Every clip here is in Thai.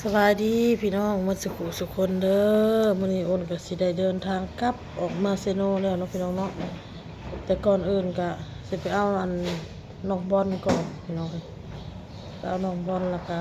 สวัสดีพี่น้องมันสุขคนเด้อมื้อนี้อ้นก็สิได้เดินทางกลับออกมาเซโนแล้วเนาะพี่น้องเนาะแต่ก่อนอื่นก็สิไปเอาอันน้องบอลก่อนพี่น้องไปเอาน้องบอลแล้วก็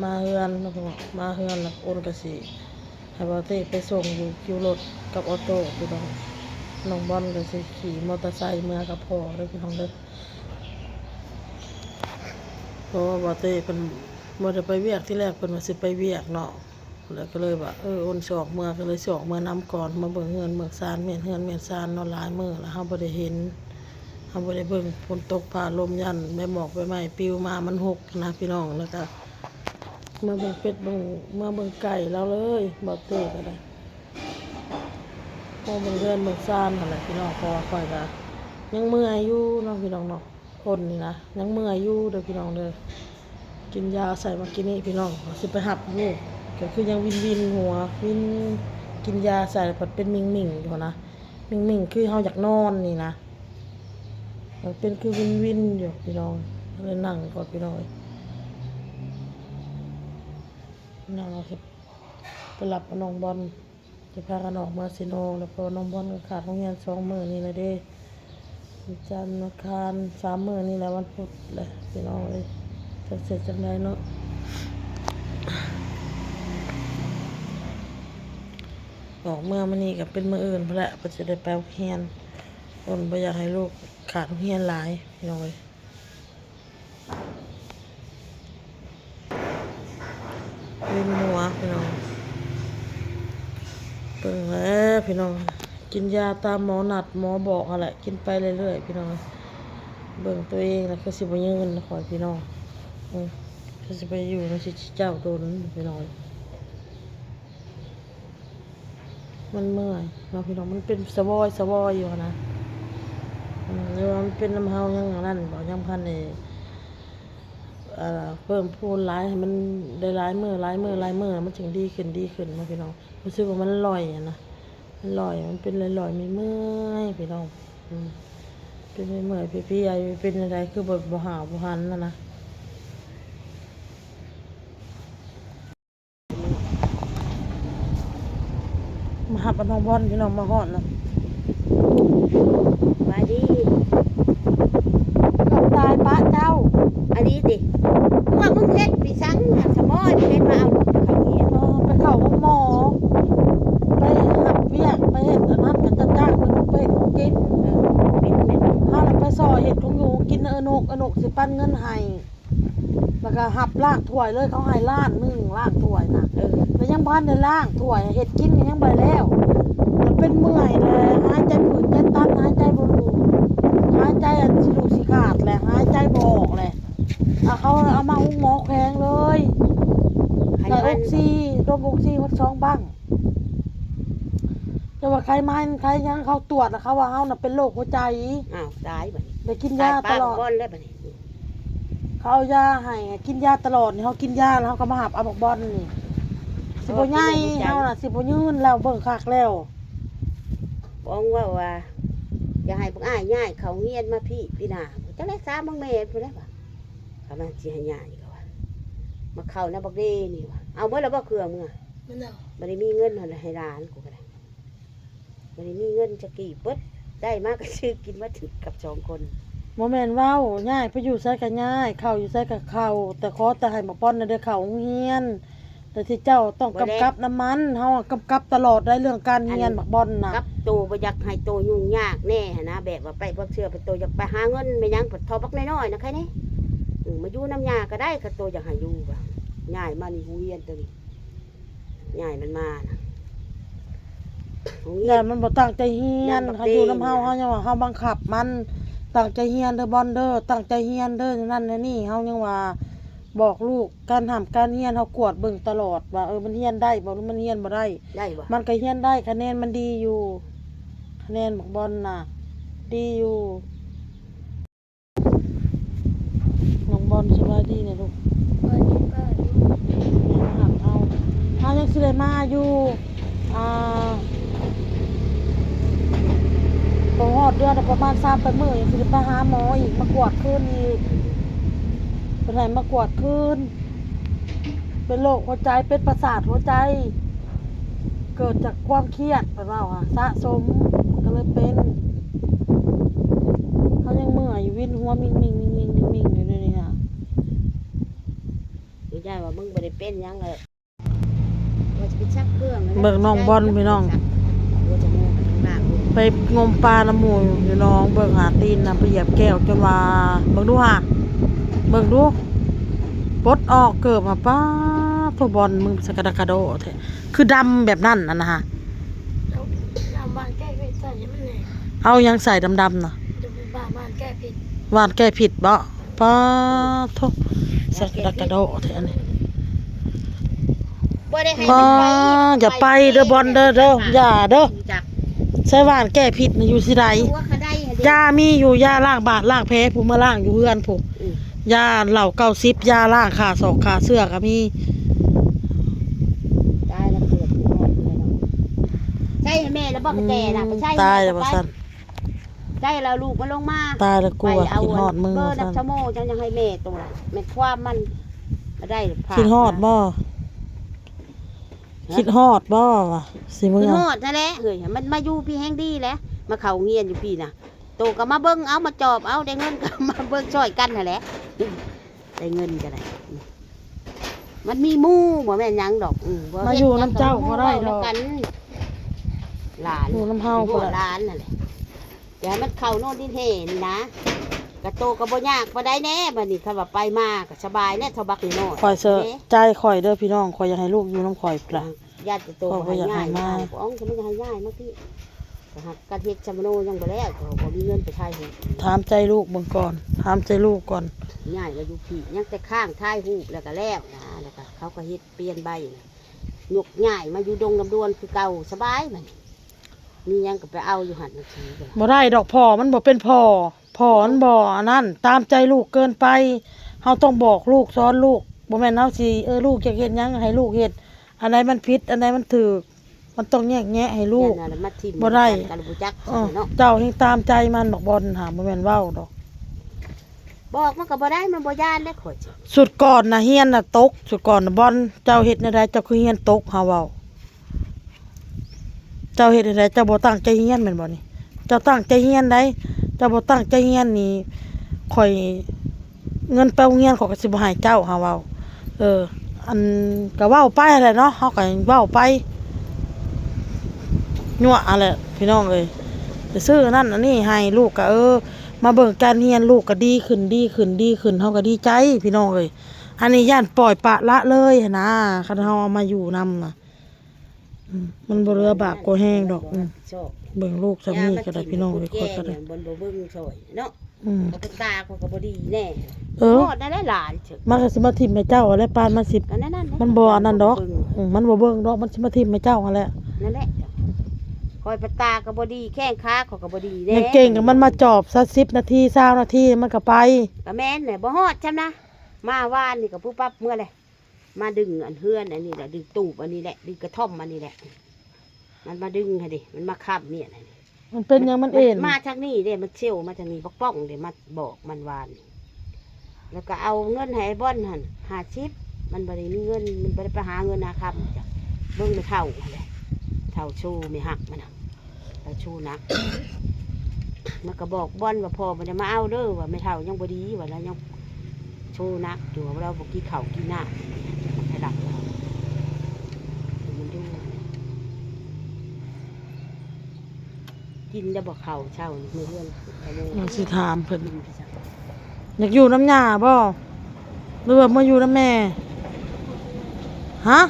มาเฮือนเนาะพี่น้องมาเฮือนแล้วอ้นก็สิให้บ่าวเต้ไปส่งอยู่คิวรถกับออโต้พี่น้องน้องบอลก็สิขี่มอเตอร์ไซค์มากับพ่อเด้อพี่น้องเด้อเพราะว่าบ่าวเต้เพิ่นบ่ได้ไปเวียกที่แรกเพิ่นว่าสิไปเวียกเนาะแล้วก็เลยว่าอ้นสิออกเมื่อก็เลยสิออกเมื่อนำก่อนมาเบิ่งเฮือนเบิ่งศาลเมียนเฮือนเมียนศาลเนาะหลายมื้อแล้วเฮาบ่ได้เห็นเฮาบ่ได้เบิ่งฝนตกฟ้าลมยันใบหมอกใบไม้ปลิวมามันหกนะพี่น้องแล้วก็มาเบิ่งเป็ดเบิ่งมาเบิ่งไก่เราเลยบ่เต้ก็ได้พอเบิ่งเฮือนเบิ่งศาลนั่นแหละพี่น้องพอค่อยก็ยังเมื่อยอยู่เนาะพี่น้องเนาะคนนี่นะยังเมื่อยอยู่เด้อพี่น้องเด้อกินยาใส่มากินนี่พี่น้องสิไปหับลูกก็คือยังวินหัววินกินยาใส่ปัดเป็นมิ่งอยู่นะมิ่งคือเฮาอยากนอนนี่นะมันเป็นคือวินอยู่พี่น้องเลยนั่งก่อนพี่น้องนั่งเอาสิไปหลับน้องบอลจะพากันออกมาซิโนแล้วพอน้องบอลก็ขาดโรงเรียน2 มื้อนี่เลยเด้จันทร์อังคาร3 มื้อนี่แหละวันพุธแหละพี่น้องเอ้ยจะเสร็จจังไดเนาะออกเมื่อมันนี่ก็เป็นมื้ออื่นพุ่นแหละเพิ่นสิได้ไปโรงเรียนอ้นบ่อยากให้ลูกขาดโรงเรียนหลายพี่น้องเอ้ยวินหัวพี่น้องเบิ่งแล้วพี่น้องกินยาตามหมอนัดหมอบอกนั่นแหละกินไปเรื่อยๆพี่น้องเบิ่งตัวเองแล้วก็สิบ่ยืนนะขอพี่น้องก็สิไปอยู่ในสิเจ้าโดนพี่น้องมันเมื่อยเนาะพี่น้องมันเป็นสะวอยอยู่นะหรือว่ามันเป็นน้ำเฮายังอย่างนั้นบ่ยังพันนี่เพิ่มพูนหลายให้มันได้หลายมื้อมันจึงดีขึ้นเนาะพี่น้องรู้สึกว่ามันลอยนะมันลอยมันเป็นลอยๆเมื่อยพี่น้องเป็นเมื่อยเพลียๆเป็นอะไรคือบ่หาวบ่หันนะมาหับน้องบอลพี่น้องมาฮอดนะมาดีกับตายป้าเจ้าอันนี้ดิว่ามึงเฮ็ดปีสังสมอยเฮ็ดมาเอาเขาเหี้ยไปเข้าห้องหมอไปหับเวียกไปเห็ดอันนั้นกันจ้างมันไปเห็ดของกินเป็นแม่นเฮาน่ะไปซอยเห็ดของอยู่กินอนกสิปั้นเงินให้แล้วก็หับล้างถ้วยเลยเขาให้ล้านนึงล้างถ้วยน่ะแล้วยังพันได้ล้างถ้วยเห็ดกินยังบ่แล้วแล้วเป็นเมื่อยเลยหายใจผืดใจตันหายใจบ่รู้หายใจอันสิลูกสิขาดแหละหายใจบ่ออกแหละเขาเอามาหุ้มหมอแข็งเลยใส่ออกซิโดนออกซิวัด2 บั้งแต่ว่าใครยังเขาตรวจแล้วเขาว่าเฮาน่ะเป็นโรคหัวใจอ้าวตายบัดนี้ได้กินยาตลอดบ่อนแล้วบัดนี้เขาเอายาให้กินยาตลอดนี่เฮากินยาแล้วเฮาก็มาหับเอาบอกบอลนี่สิบ่ใหญ่เฮาน่ะสิบ่ยืนแล้วเบิ่งคักแล้วบ้องว่าอย่าให้พวกอ้ายย้ายเขาเฮียนมาพี่หน้าจังได๋ซาบังแม่พุ่นแล้วว่ะเขามาสิให้ย้ายก็ว่ามาเข้านะบักเด้นี่ว่ะเอาเบิดแล้วบ่เครื่องมึงอ่ะมันเอาบ่ได้มีเงินให้หลานกูก็ได้บ่ได้มีเงินจะกี่เบิดได้มาก็ซื้อกินมาถึงกับ2 คนบ่แม่นเว้าย้ายไปอยู่ไสก็ย้ายเข้าอยู่ไสก็เข้าแต่ขอแต่ให้บ่ป้อนน่ะได้เข้าโรงเรียนแต่ที่เจ้าต้องกำกับน้ำมันเฮากำกับตลอดได้เรื่องการเรียนบักบอลน่ะกับโตบ่อยากให้โตยุ่งยากแน่นะแบบว่าไปบ่เชื่อไปโตอยากไปหาเงินไม่ยังปัดทอบักน้อยๆนะใครนี่มาอยู่น้ำยาก็ได้ก็โตอยากให้อยู่ว่าง่ายมานี่โรงเรียนตัวนี้ง่ายมันมานะเนี่ยมันบ่ตั้งใจเรียนเขาอยู่น้ำเฮายังว่าเฮาบังคับมันตั้งใจเรียนเด้อบอลเด้อตั้งใจเรียนเด้อนั่นนี่เฮายังว่าบอกลูกการทำการเรียนเฮากวดเบิ่งตลอดว่ามันเรียนได้บ่หรือมันเรียนบ่ได้บ่มันก็เรียนได้คะแนนมันดีอยู่คะแนนบักบอลน่ะดีอยู่น้องบอลสบายดีเนี่ยลูกสบายดีป้าหับเอายังสิได้มาอยู่บ่ฮอดเดือนประมาณ3 ไปมื้อยังสิได้ไปหาหมออีกมากวดคืนอีกเพิ่นให้มากวดคืน เป็นโรคหัวใจเป็นประสาทหัวใจ เกิดจากความเครียดเพิ่นว่าค่ะสะสมก็เลยเป็นเขายังเมื่อยอยู่วินหัวมิ่งๆๆๆๆอยู่นี่ค่ะ หรือยายว่ามึงบ่ได้เป็นหยังเลยว่าจะไปชักเครื่อง เบิ่งน้องบอลพี่น้อง ว่าจะโมกันข้างหน้า ไปงมปลาน้ำหมูอยู่น้องเบิ่งหาตีนน่ะไปเหยียบแก้วจนว่าเบิ่งดูฮะเบิ่งดูปลดออกเกิบมาป้าพวกบอลมึงสกะดะกะโดแท้คือดำแบบนั้นน่ะนะฮะ เราบ้านแก้ผิดใส่ยังไม่แน่ เอายังใส่ดำๆน่ะ จะเป็นบ้านแก้ผิด หวานแก้ผิดบ่ป้าโทสกะดะกะโดแท้อันนี้ บ่ได้ให้ ป้าอย่าไปเด้อบอลเด้ออย่าเด้อ จัก ใส่หวานแก้ผิดน่ะอยู่ที่ใด ตัวเขาได้ให้ ยามีอยู่ยาล้างบาดล้างแผลผู้มาล้างอยู่เฮือนผู้ยาเหล่า90ยาล้างขาศอกขาเสื้อก็มี ตายแล้วเกิดผู้น้อยผู้น้อยใช่ให้แม่แล้วบ่กระแตน่ะไปใช่ ตายแล้วบ่ซั่น ใช่แล้วลูกมันลงมา ตายแล้วกลัว ไปเอา คิดฮอดมึง เบอร์นั ซั่ บ น ชั่วโมงจังยังให้แม่ตรงนั้นแม่ความมันมาได้ผ่า คิดฮอดบ่คิดฮอดบ่วะสิมึง คือ อะ ฮอดนั่นแหละเฮ้ยมันมาอยู่พี่แห้งดีแหละมาเข้าเงียนอยู่พี่น่ะโตก็มาเบิ่งเอามาจอบเอาได้เงินก็มาเบิ่งช่วยกันนั่นแหละได้เงินก็ได้มันมีหมู่บ่แม่นหยังดอกบ่ มาอยู่น้ำเจ้าบ่ได้ดอก กันหลาน อยู่น้ำเฮา หั พุ่น ว ล่ะ หลานนั่นแหละอย่าให้มันเข้าโน่นดินเฮนี่นะกระโตก็บ่ยากบ่ได้แน่บัดนี้คันว่าไปมาก็สบายแน่เท่าบักนี่น้อย ข่อยเสอะใจข่อยเด้อพี่น้องข่อยอยากให้ลูกอยู่น้ำข่อยพุ่นล่ะ ญาติโต พ่อก็อยากให้มา อ๋องจะไม่ให้ย่ายมาพี่ก็หักกระเทียมชะมโนยังบ่แล้วก็บ่มีเงินไปทายหู ถามใจลูกเบิ่งก่อนถามใจลูกก่อน ย่ายก็อยู่พี่ยังแต่ข้างทายหูแล้วก็แล้วนะแล้วก็เขาก็เฮ็ดเปลี่ยนใบนะยกย่ายมาอยู่ดงลำดวนคือเก่าสบายมันมีหยังก็ไปเอาอยู่หันนาทีก็ บ่ได้ดอกพ่อมันบ่เป็นพ่อมันบ่อันนั้นตามใจลูกเกินไปเฮาต้องบอกลูกสอนลูกบ่แม่นเฮาสิลูกอยากเฮ็ดหยังให้ลูกเฮ็ดอันใดมันผิดอันใดมันถูกมันต้องแยกแยะให้ลูก ย่าน่ะมาทิ่ม บ่ได้ กันบ่จัก อ้อ เนาะ เจ้าเฮงตามใจมันดอกบอลหาบ่แม่นเว้าดอก บอกมันก็บ่ได้มันบ่ย่านแล้วข่อยสิ สุดก่อนน่ะเฮียนน่ะตกสุดก่อนน่ะบอลเจ้าเฮ็ดแนวใดเจ้าคือเฮียนตกเฮาเว้าเจ้าเฮ็ดแนวใดเจ้าบ่ตั้งใจเฮียนแม่นบ่นี่เจ้าตั้งใจเฮียนได้เจ้าบ่ตั้งใจเฮียนนี่ข่อยเงินไปโรงเรียนข่อยก็สิบ่ให้เจ้าเฮาเว้าอันก็เว้าไปแหละเนาะเฮาก็เว้าไปยั่วอะไรพี่น้องเอ้ยจะซื้อนั่นอันนี้ให้ลูกก็มาเบิ่งการเรียนลูกก็ดีขึ้นเฮาก็ดีใจพี่น้องเอ้ยอันนี้ย่านปล่อยปละละเลยหั้นนะคันเฮาเอามาอยู่นำน่ะมันบ่เรือบากกว่าแห้งดอก ชอบ เบิ่งลูกซำนี้ก็ได้พี่น้องเอ้ยค่อยก็ได้ บนบ่เบิ่งช่วยเนาะ อืม ก็เป็นตาเขาก็บ่ดีแน่ เออ โทษนั่นแหละหลานเถอะ มันก็สิมาทิ่มให้เจ้าอะไรปานมันสิ ก็นั่นๆะ มันบ่อันนั้นดอกมันบ่เบิ่งดอกมันสิมาทิ่มให้เจ้าหั่นแหละ นั่นแหละคอยเป็นตาก็บ่ดีแข้งขาเขาก็บ่ดีแน่ ยังเก่งกับมันมาจอบสัก10นาที20นาทีมันก็ไป ก็แม่นแหละบ่ฮอดจำนะมาวานนี่ก็ปุ๊บปั๊บเมื่อเลยมาดึงอันเฮือนอันนี้แหละดึงตูบอันนี้แหละดึงกระท่อมอันนี้แหละมันมาดึงให้ดิมันมาค้ำเนี่ยนะ มันเป็นหยังมันเอ็น มาทางนี้เด้มันเชี่ยวมาทางนี้ปกป้องเด้มาบอกมันวาน แล้วก็เอาเงินให้ไอ้บ่อนหั่น50มันบ่ได้มีเงินมันบ่ได้ไปหาเงินหาคำจ้ะเบิ่งไม่เท่าหั่นแหละเท่าชูไม่หักมันน่ะเอาชูนัก มันก็บอกบ่อนว่าพ่อมันจะมาเอาเด้อว่าไม่เท่ายังบ่ดีว่าแล้วยังชูนักอยู่ว่าเราบ่กินข้าวกินน้ำให้ดักเรามันดูกินได้บ่ข้าวเช้านี่มื้อเรือนเอาเลย มันสิถามเพิ่น กินพี่จ้ะ อยากอยู่น้ำยาบ่หรือว่ามาอยู่น้ำแม่ฮะ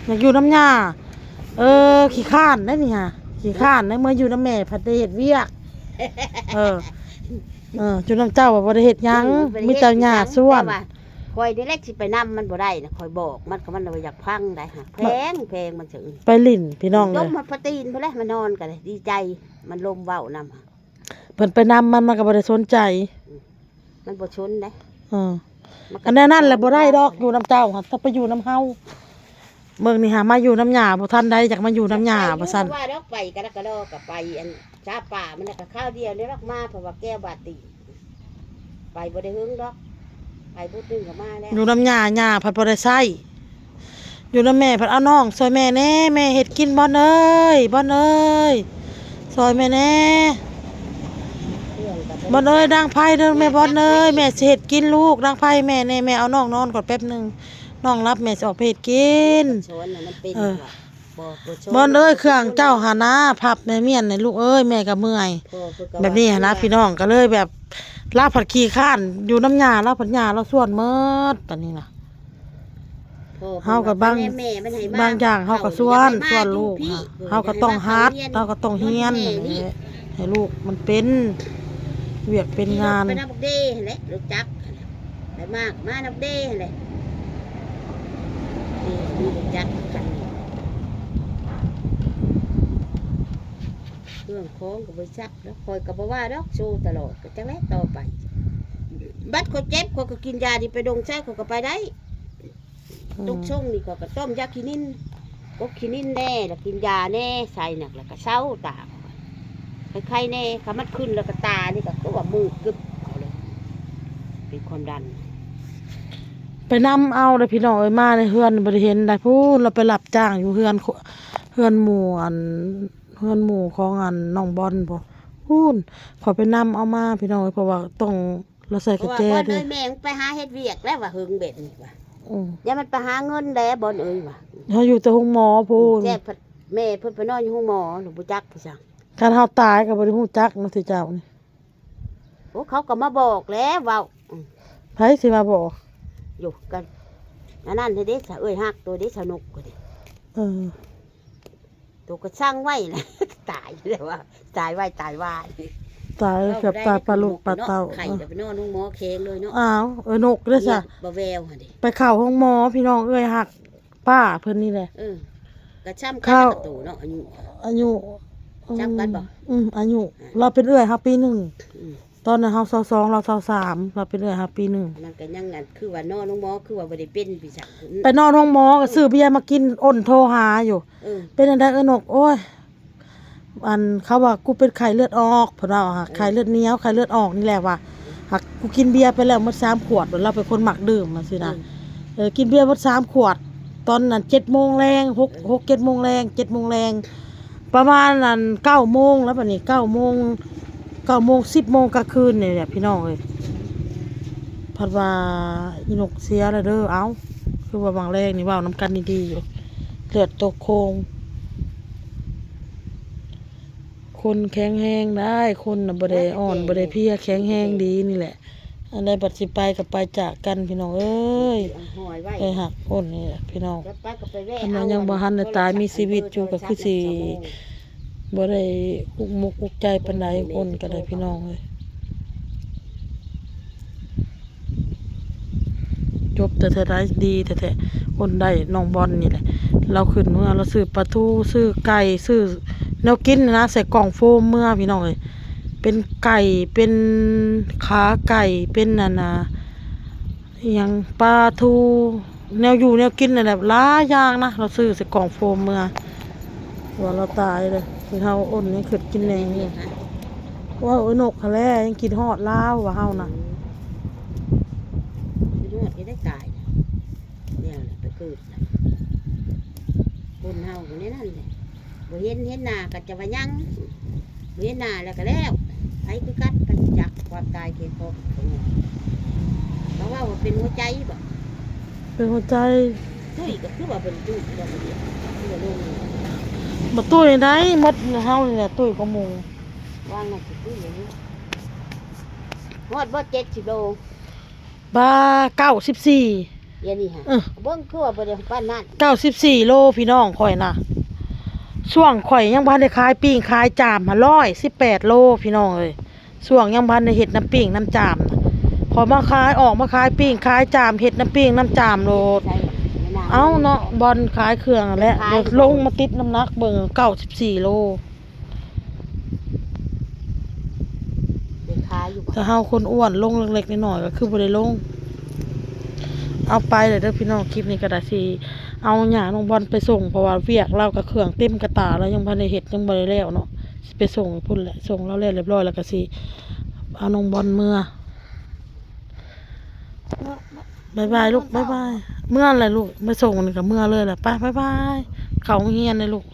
อยากอยู่น้ำยาขี้ข้านได้นี่ฮะขี้ข้านได้เมื่ออยู่น้ำแม่พัดได้เฮ็ดเวียกจุน้ำเจ้าว่าบ่ได้เฮ็ดหยังมีแต่หญ้าส่วน แต่าคอยนี่แหละสิไปนำมันบ่ได้นะคอยบอกมันก็มันว่าอยากพังได้ฮะแพงมันถึง ไปลิ่นพี่น้อง ล เลย มมันพอตีนพุ่นแหละมันนอนกันเลยดีใจมันลมเว้านำ เพิ่นไปนำมันก็บ่ได้สนใจ มันบ่ชนได้ อันนั้นแหละบ่ได้ดอกอยู่น้ำเจ้าค่ะถ้าไปอยู่น้ำเฮาเมืองนี่หามาอยู่น้ำหญ้าบ่ทันได้อยากมาอยู่น้ำหญ้าบ่ซั่น ว่าดอกไปกะกะดอกกับไปอันชาป่ามันน่ะก็ข้าวเดียวนี่ดอกมาเพราะว่าแก้วบาดตีไปบ่ได้หึงดอก ไปพูดนึงก็มาแล้ว อยู่น้ำย่าผัดบ่ได้ใช้อยู่น้ำแม่ผัดเอาน้องซอยแม่แน่แม่เฮ็ดกินบ่เอ้ยซอยแม่แน่ เครื่องกับ บ่เอ้ยดังไผเด้อแม่บ่เอ้ยแม่สิเฮ็ดกินลูกดังไผแม่แน่แม่เอาน้องนอนก่อนแป๊บนึงน้องรับแม่สิออกไปเฮ็ดกิน ชนน่ะมันเป็น เออ บ่ชน บ่เอ้ยเครื่องเจ้าหานะพับแม่เมียนให้ลูกเอ้ยแม่ก็เมื่อย พ่อเพิ่นก็ แบบนี้หั้นนะพี่น้องก็เลยแบบลาผัดขี้ข้านอยู่น้ำยาลาผัดยาเราส่วนเมิดปานนี้นะ พ่อ เฮาก็บาง แม่มันให้ม บางอย่างเฮาก็ส่วนลูก พี่ เฮาก็ต้องฮัด ให้ เฮาก็ต้องเฮียน แม่นี่ ให้ลูกมันเป็นเวียกเป็นงาน ไปนับเด้หั่นแหละลูกจักไปมากมานับเด้หั่นแหละนี่ลูกจักกันเครื่องของก็บ่ซักแล้วคอยก็บ่ว่าดอกสู้ตลอดก็จังได๋ต่อไป บัดคนเจ็บเขาก็กินยาดีไปดงใช้เขาก็ไปได้ตุกช่งนี่เขาก็ต้มยาคินินกบคินินแน่แล้วกินยาแน่ใส่หนักแล้วก็เศร้าตาใครๆแน่ขามันขึ้นแล้วก็ตานี่ก็คือว่ามือกึบเอาเลยเป็นความดัน ไปนำเอาเลยพี่น้องเอ้ยมาในเฮือนบ่ได้เห็นได้พูดเราไปรับจ้างอยู่เฮือนหมู่เฮือนหมู่ของน้องบอลบ่พูดขอไปนำเอามาพี่น้องเอ้ยเพราะว่าต้องเราใส่ เพ กระ ราะว่า แจ บอล ด้ว เอ้ ย ยแม่งไปหาเฮ็ดเวียกแล้วว่าหึงเบ็ดนี่ว่ะ อือ อย่ามันไปหาเงินแล้วบอลเอ้ยว่ะ เฮาอยู่แต่ห้องหมอพูด แจ้พัดแม่เพิ่นไปนอนอยู่ห้องหมอหนูบ่จักผู้สั่ง การเฮาตายก็บ่ได้ฮู้จักเนาะสิเจ้านี่ โอ้เขาก็มาบอกแล้วว่า ไผสิมาบอก อยู่กันอันนั้นเด้สะเอ้ยฮักตัวเด้สนุกกว่าดิ เออ ตัวก็ช่างไว้แหละ ตายเลยว่าตายไว้ตายว่า ตายเกือบตายปลาลูกปลาเต่า ไข่แต่ไปนอนห้องหมอเคงเลยเนาะ อ้าวนกเด้อจ้ะ บ่แววหั่นดิ ไปเข้าห้องหมอพี่น้องเอ้ยหักป้าเพิ่นนี่แหละ กระช่ำกั เข้า นกับตัวเนาะอายุ อายุ จำกันบ่ อายุเราเป็นเอื้อยครับปีหนึ่ง อืม ตอนนั้นเฮา22เรา23เราเป็นเอื้อยครับปีหนึ่ง มันก็ยังงั้นคือว่านอนห้องหมอคือว่าบ่ได้เป็นพี่จัก ไปนอนห้องหมอก็ซื้อเบียร์มากินอ้นโทรหาอยู่ เออ เป็นอันใดนกโอ้ยอันเขาว่ากูเป็นไข้เลือดออกเพิ่นว่าหักไข้เลือดเหนียวไข้เลือดออกนี่แหละว่าหักกูกินเบียร์ไปแล้วหมด3ขวดเราเป็นคนมักดื่มมาสินะกินเบียร์หมด3ขวด ตอนนั้น7:00 นแรง6 7:00 นแรง7:00 นแรงประมาณนั้น9:00 นแล้วบัดนี้9:00 น 10:00 นกลางคืนนี่แหละพี่น้องเอ้ยพัดว่าอีนกเสียแล้วเด้อเอ้าคือว่าบางแรกนี่เว้านํกันดีๆอยู่เลือดตกโคงคนแข็งแรงได้คนน่ะบ่ได้อ่อนบ่ได้เพลียแข็งแรงดีนี่แหละอันใดบัดสิไปก็ไปจากกันพี่น้องเอ้ย เอาหอยไว้ ไปหักคนนี่แหละพี่น้อง แล้วป้าก็ไปแวะ ทำไมยังบ่ทันได้ตายมีชีวิตอยู่ก็คือสิ บ่ได้อุกมุกอุกใจปานใดคนก็ได้พี่น้องเอ้ยจบแต่ได้ดีแต่คนได้น้องบอลนี่แหละเราขึ้นเมื่อเราซื้อปลาทูซื้อไก่ซื้อแนวกินนะใส่กล่องโฟมเมื่อพี่น้องเอ้ยเป็นไก่เป็นขาไก่เป็นนั่นน่ะอิหยังปลาทูแนวอยู่แนวกินนั่นแหละหลายอย่างนะเราซื้อใส่กล่องโฟมเมื่อว่าเราตายเลยคือเฮาอ้นนี่ขึ้นกินแหนงอยู่ว่าโอ้ยนกเขาแลยังกินฮอดลาวว่าเฮาน่ะ ไปนวดก็ได้ตายนะเนี่ยแหละไปเกิดนะคนเฮาคนนี้นั่นแหละบ่เห็นหน้าก็จะว่ายังบ่เห็นหน้าแล้วก็แล้วไผคือกัดกันจักความตายเขตพบเพราะว่าเป็นหัวใจบ่ เป็นหัวใจ ตุ้ยก็คือว่าเป็นตุ้ยบ่เดียวคือว่าลง บ่ตุ้ยได้หมดเฮานี่แหละตุ้ยก็หมู่ วางน่ะสิตุ้ยอย่างนี้ฮอดบ่70 โล บ้า94 เดี๋ยวนี้ฮะเบิ่งคือว่าบ่ได้ปานนั้น 94 โลพี่น้องข่อยน่ะช่วงข่อยยังบ่ทันได้ขายปิ้งขายจามหา118 โลพี่น้องเอ้ยช่วงยังบ่ทันได้เฮ็ดน้ำปิ้งน้ำจามน่ะพอมาขายออกมาขายปิ้งขายจามเฮ็ดน้ำปิ้งน้ำจามโลด ใช่ไม่น่ เอ้าเนาะบอลขายเครื่องนั่นแหละเดี๋ยวลงมาติดน้ำหนักเบิ่ง94 โล ได้ขายอยู่บ่ ถ้าเฮาคนอ้วนลงเล็กๆน้อยๆก็คือบ่ได้ลงเอาไปเลยเด้อพี่น้องคลิปนี้ก็ได้สิเอาหญ้าน้องบอลไปส่งเพราะว่าเวียกเราก็เครื่องเต็มกระตาแล้วยังบ่ได้เฮ็ดยังบ่ได้แล้วเนาะสิไปส่งพุ่นแหละส่งเราแล้วเรียบร้อยแล้วก็สิเอาน้องบอลเมื่อ เมื่อ บ๊ายบายลูกบ๊ายบายเมื่อไรลูกไม่ส่งนี่ก็เมื่อเลยแหละไปบ๊ายบายเขาเฮียนเลยลูก